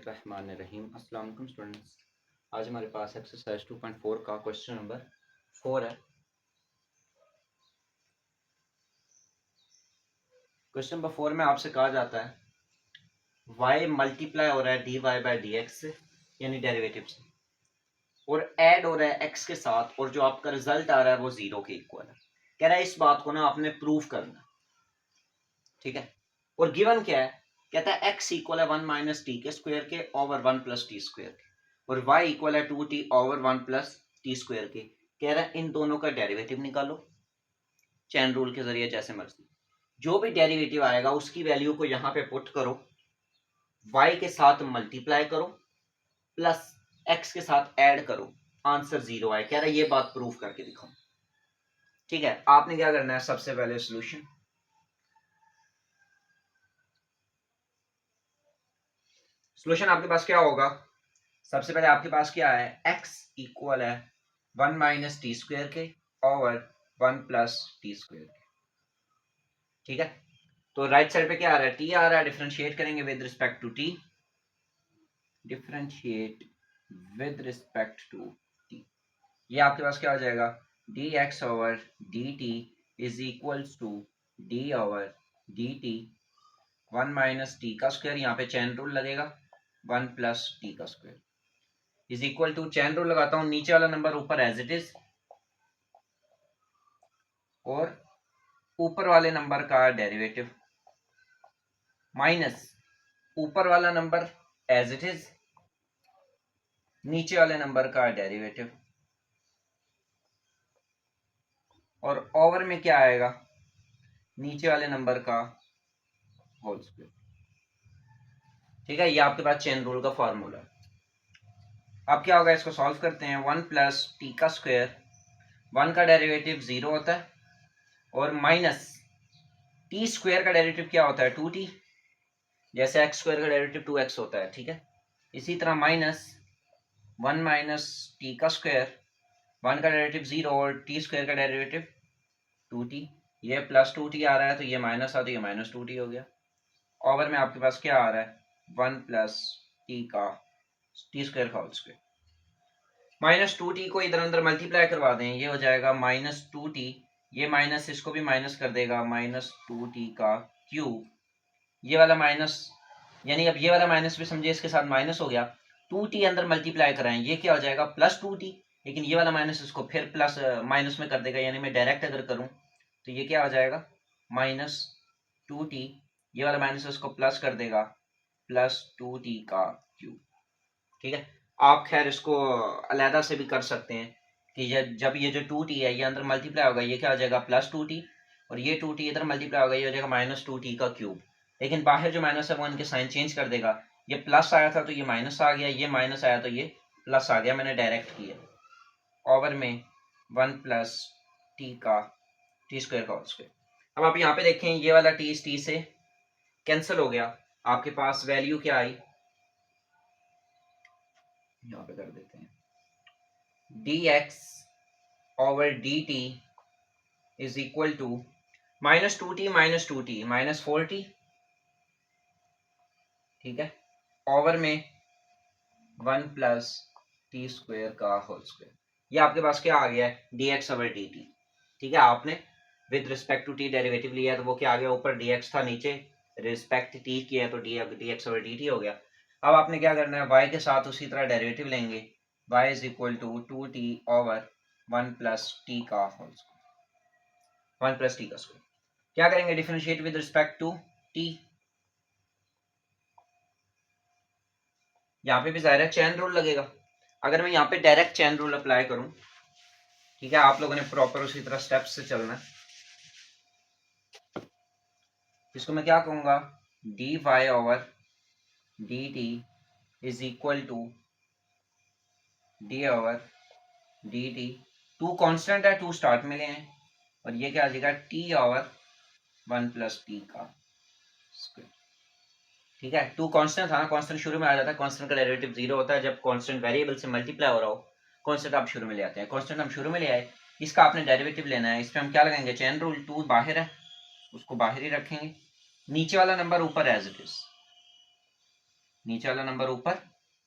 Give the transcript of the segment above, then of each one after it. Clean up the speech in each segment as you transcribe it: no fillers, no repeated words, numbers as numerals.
बिस्मिल्लाहिर्रहमानिर्रहीम। अस्सलाम वालेकुम स्टूडेंट्स। आज हमारे पास एक्सरसाइज 2.4 का क्वेश्चन नंबर 4 है। क्वेश्चन नंबर 4 में आपसे कहा जाता है y मल्टीप्लाई हो रहा है dy बाई डी एक्स से, यानी डेरिवेटिव से, और ऐड हो रहा है x के साथ, और जो आपका रिजल्ट आ रहा है वो 0 के इक्वल है। कह रहा है इस बात को ना आपने प्रूव करना, ठीक है। और गिवन क्या है, कहता है x इक्वल है 1 माइनस टी के स्क्वायर के ओवर 1 प्लस टी स्क्वायर के, और y इक्वल है 2t over 1 plus T square के। कह रहा है इन दोनों का डेरिवेटिव निकालो चैन रूल के जरिए, जैसे मर्जी। जो भी डेरिवेटिव आएगा उसकी वैल्यू को यहां पे पुट करो, y के साथ मल्टीप्लाई करो, प्लस x के साथ ऐड करो, आंसर 0 आए। कह रहा है ये बात प्रूफ करके दिखाओ, ठीक है। आपने क्या करना है, सबसे पहले सोल्यूशन आपके पास क्या होगा। सबसे पहले आपके पास क्या है, x इक्वल है 1 माइनस टी स्क्वायर के ओवर 1 प्लस टी स्क्वायर के, ठीक है। तो राइट साइड पे क्या आ रहा है, t आ रहा है, डिफरेंशिएट करेंगे with respect to t, differentiate with respect to t। ये आपके पास क्या हो जाएगा, dx over dt is equals to d over dt 1 minus T का स्क्वायर, यहाँ पे चैन रूल लगेगा, 1 प्लस टी का square is equal to, chain rule लगाता हूं, नीचे वाला नंबर ऊपर एज इट इज, और ऊपर वाले नंबर का डेरिवेटिव, माइनस ऊपर वाला नंबर एज इट इज, नीचे वाले नंबर का डेरिवेटिव, और ओवर में क्या आएगा, नीचे वाले नंबर का होल स्क्वायर, ठीक है। ये आपके पास चेन रूल का फॉर्मूला है। अब क्या होगा, इसको सॉल्व करते हैं। 1 प्लस टी का स्क्वायर, 1 का डेरिवेटिव 0 होता है, और माइनस टी स्क्वायर का डेरिवेटिव क्या होता है, 2t, जैसे एक्स स्क्वायर का डेरिवेटिव 2x होता है, ठीक है। इसी तरह माइनस 1 माइनस टी का स्क्वायर, 1 का डेरिवेटिव 0 और टी स्क्वायर का डेरिवेटिव 2t, ये प्लस 2t आ रहा है तो ये माइनस आ, तो ये माइनस 2t हो गया। ओवर में आपके पास क्या आ रहा है, 1 प्लस टी का टी स्क्वायर का होल स्क्वायर, माइनस 2t को इधर अंदर मल्टीप्लाई करवा दें, ये हो जाएगा माइनस 2t, ये माइनस इसको भी माइनस कर देगा, माइनस 2t का क्यूब, ये वाला माइनस, यानी अब ये वाला माइनस भी समझिए इसके साथ माइनस हो गया, 2t अंदर मल्टीप्लाई कराएं, ये क्या हो जाएगा, प्लस 2t, लेकिन ये वाला माइनस इसको फिर प्लस माइनस में कर देगा, यानी मैं डायरेक्ट अगर करूं तो ये क्या हो जाएगा, माइनस 2t, ये वाला माइनस इसको प्लस कर देगा, प्लस 2t का क्यूब, ठीक है। आप खैर इसको अलहदा से भी कर सकते हैं कि जब ये जो 2t है ये अंदर मल्टीप्लाई होगा, ये क्या हो जाएगा, प्लस 2t, और ये 2t इधर मल्टीप्लाई होगा, ये हो जाएगा माइनस 2t का क्यूब। लेकिन बाहर जो माइनस है वो इनके साइन चेंज कर देगा, ये प्लस आया था तो ये माइनस आ गया, ये माइनस आया तो ये प्लस आ गया, मैंने डायरेक्ट किया। ओवर में 1 प्लस टी का टी स्क्वायर का होल स्क्वायर। अब आप यहाँ पे देखें, ये वाला टी इस टी से कैंसिल हो गया, आपके पास वैल्यू क्या आई, यहाँ पे कर देते हैं, dx over dt is equal to minus 2t minus 4t, ठीक है, ओवर में 1 प्लस टी स्क्वायर का होल स्क्वायर। ये आपके पास क्या आ गया है, dx ओवर dt, ठीक है। आपने with respect to t derivative लिया तो वो क्या आ गया, ऊपर dx था, नीचे रिस्पेक्ट t किया तो dx ओवर dt हो गया। अब आपने क्या करना है, y के साथ उसी तरह डेरिवेटिव लेंगे, y is equal to 2t over 1 plus T का होल स्क्वायर, 1 प्लस टी का स्क्वायर। क्या करेंगे, differentiate with respect to t, यहाँ पे भी जाहिर है चैन रूल लगेगा। अगर मैं यहाँ पे डायरेक्ट चैन रूल अप्लाई करूं, ठीक है, आप लोगों ने प्रॉपर उसी तरह स्टेप्स से चलना है। इसको मैं क्या कहूंगा, dy over dt is equal to D over dt, 2 constant है, 2 स्टार्ट में ले हैं, और ये क्या आ जाएगा, t ओवर 1 प्लस टी का स्क्वायर, ठीक है। 2 कांस्टेंट था ना, कांस्टेंट शुरू में आ जाता है, कांस्टेंट का डेरिवेटिव 0 होता है जब कांस्टेंट वेरिएबल से मल्टीप्लाई हो रहा हो, कांस्टेंट आप शुरू में ले आते हैं, कांस्टेंट हम शुरू में ले आए, इसका आपने डेरिवेटिव लेना है। इस पर हम क्या लगाएंगे, चेन रूल, 2 बाहर है उसको बाहर ही रखेंगे, नीचे वाला नंबर ऊपर एज इट इज, नीचे वाला नंबर ऊपर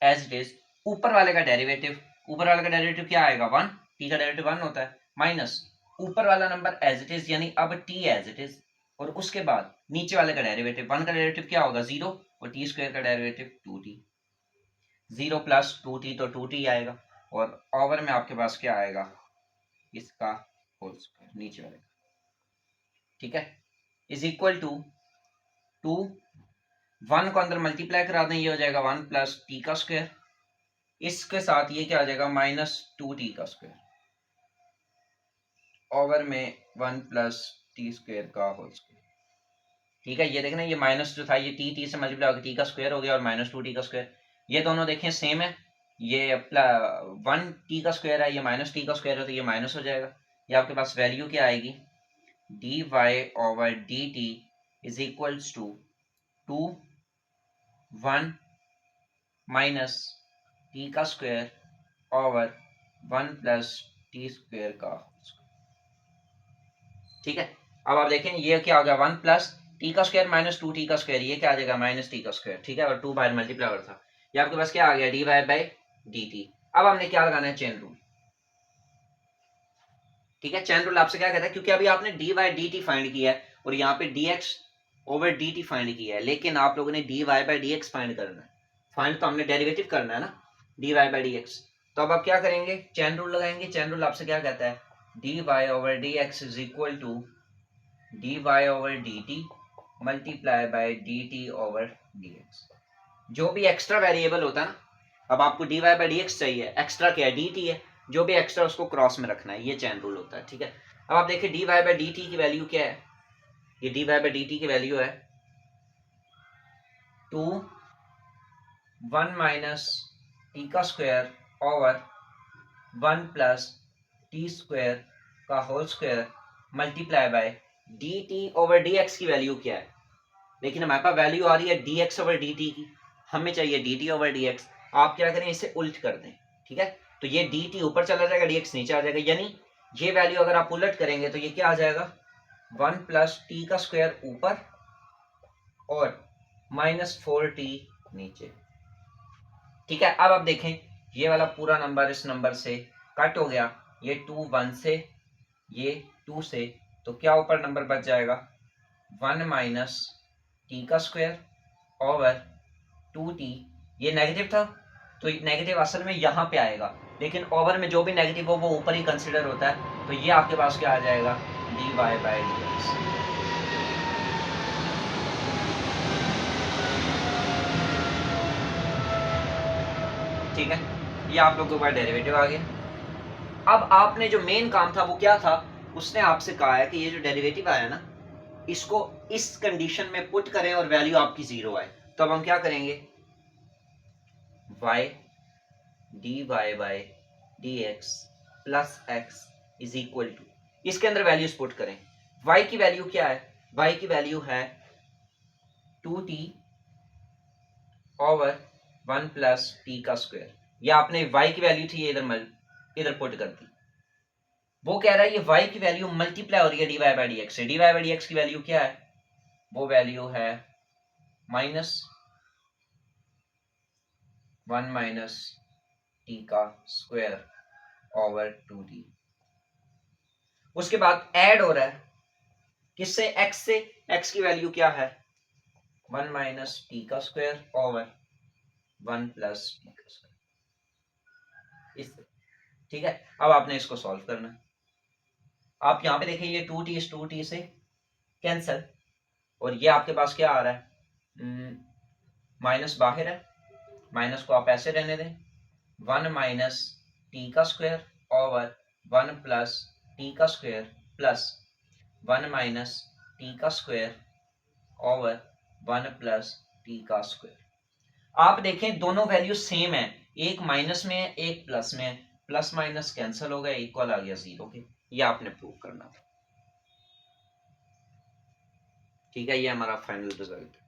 एज इट इज, ऊपर वाले का डेरिवेटिव, ऊपर वाले का डेरिवेटिव क्या आएगा 1, टी का डेरिवेटिव 1 होता है, माइनस ऊपर वाला नंबर एज इट इज यानी अब टी एज इट इज, और उसके बाद नीचे वाले का डेरिवेटिव, 1 का डेरिवेटिव क्या होगा 0 और टी स्क्वायर का डेरिवेटिव 2t, 0 प्लस 2t तो 2t आएगा, और ओवर में आपके पास क्या आएगा इसका होल स्क्वायर नीचे वाले का, ठीक है, इज इक्वल टू 1 को अंदर मल्टीप्लाई करा दें, ये हो जाएगा 1 प्लस टी का स्क्वायर, इसके साथ ये क्या आ जाएगा माइनस 2t का स्क्वायर, ओवर में 1 प्लस टी स्क्वायर का होल स्क्वायर, ठीक है। ये देखना ये माइनस जो था ये टी से मल्टीप्लाई होकर टी का स्क्वायर हो गया और माइनस 2t का स्क्वायर, ये दोनों देखें सेम है, ये 1 टी का स्क्वायर है, ये माइनस टी का स्क्वायर है, तो ये माइनस हो जाएगा, ये आपके पास वैल्यू क्या आएगी dy over dt is equals to 1 minus T का square over 1 plus T square का, ठीक है। अब आप देखें ये क्या हो गया 1 प्लस टी का स्क्वायर माइनस 2t का स्क्वायर, ये क्या आ जाएगा माइनस टी का स्क्वायर, ठीक है, और 2 बाहर मल्टीप्लाई था, ये आपके पास क्या आ गया dy बाई dt। अब हमने क्या लगाना है चेन रूल, ठीक है। चेन रूल आपसे क्या कहता है, क्योंकि अभी आपने dy dt फाइंड किया है और यहाँ पे dx ओवर dt फाइंड किया है, लेकिन आप लोगों ने dy बाई dx फाइंड करना है, फाइंड तो हमने डेरिवेटिव करना है ना dy बाई dx, तो अब आप क्या करेंगे चेन रूल लगाएंगे। चेन रूल आपसे क्या कहता है dy over dx is equal to dy over dt multiply by dt over dx, जो भी एक्स्ट्रा वेरिएबल होता है ना, अब आपको dy बाई dx चाहिए, एक्स्ट्रा क्या है dt है, जो भी एक्स्ट्रा उसको क्रॉस में रखना है, ये चेन रूल होता है, ठीक है। अब आप देखिए dy बाई dt की वैल्यू क्या है, ये dy बाई dt की वैल्यू है 2 1 माइनस टी का square over 1 plus T square का whole square multiply by dt over dx की वैल्यू क्या है, लेकिन हमारे पास वैल्यू आ रही है dx ओवर dt की, हमें चाहिए dt ओवर dx, आप क्या करें इसे उल्ट कर दें, ठीक है, तो ये dt ऊपर चला जाएगा dx नीचे आ जाएगा, यानी ये वैल्यू अगर आप उलट करेंगे तो ये क्या आ जाएगा 1 प्लस टी का स्क्वायर ऊपर और माइनस 4t नीचे, ठीक है। अब आप देखें ये वाला पूरा नंबर इस नंबर से कट हो गया, ये 2 1 से, ये 2 से, तो क्या ऊपर नंबर बच जाएगा 1 माइनस टी का स्क्वायर ओवर 2t, ये नेगेटिव था तो नेगेटिव असल में यहाँ पे आएगा, लेकिन ओवर में जो भी नेगेटिव हो वो ऊपर ही कंसिडर होता है, तो ये आपके पास क्या आ जाएगा dy बाई dx, ठीक है, ये आप लोगों का डेरिवेटिव आ गया। अब आपने जो मेन काम था वो क्या था, उसने आपसे कहा है कि ये जो डेरिवेटिव आया ना इसको इस कंडीशन में पुट करें और वैल्यू आपकी 0 आए, तो अब हम क्या करेंगे y dy by dx plus x is equal to, इसके अंदर वैल्यूज पुट करें, y की वैल्यू क्या है, y की वैल्यू है 2t ओवर 1 प्लस टी का स्क्वायर, ये आपने y की वैल्यू थी ये इधर पुट कर दी, वो कह रहा है ये y की वैल्यू मल्टीप्लाई हो रही है dy बाई dx से, dy बाई dx की वैल्यू क्या है, वो वैल्यू है माइनस 1 माइनस टी का स्क्वायर ओवर 2t, उसके बाद ऐड हो रहा है किससे x से, x की वैल्यू क्या है 1 माइनस टी का स्क्वायर ओवर 1 प्लस टी का स्क्वायर, इस, ठीक है। अब आपने इसको सॉल्व करना है, आप यहां पे देखिए ये 2t इस 2t से कैंसल, और ये आपके पास क्या आ रहा है माइनस बाहर है, माइनस को आप ऐसे रहने दें 1 माइनस टी का स्क्वायर ओवर 1 प्लस टी का स्क्वायर प्लस 1 माइनस टी का स्क्वायर ओवर 1 प्लस टी का स्क्वायर। आप देखें दोनों वैल्यू सेम है, एक माइनस में है एक प्लस में है, प्लस माइनस कैंसिल हो गया, इक्वल आ गया 0 के, ये आपने प्रूव करना था, ठीक है, ये हमारा फाइनल रिजल्ट है।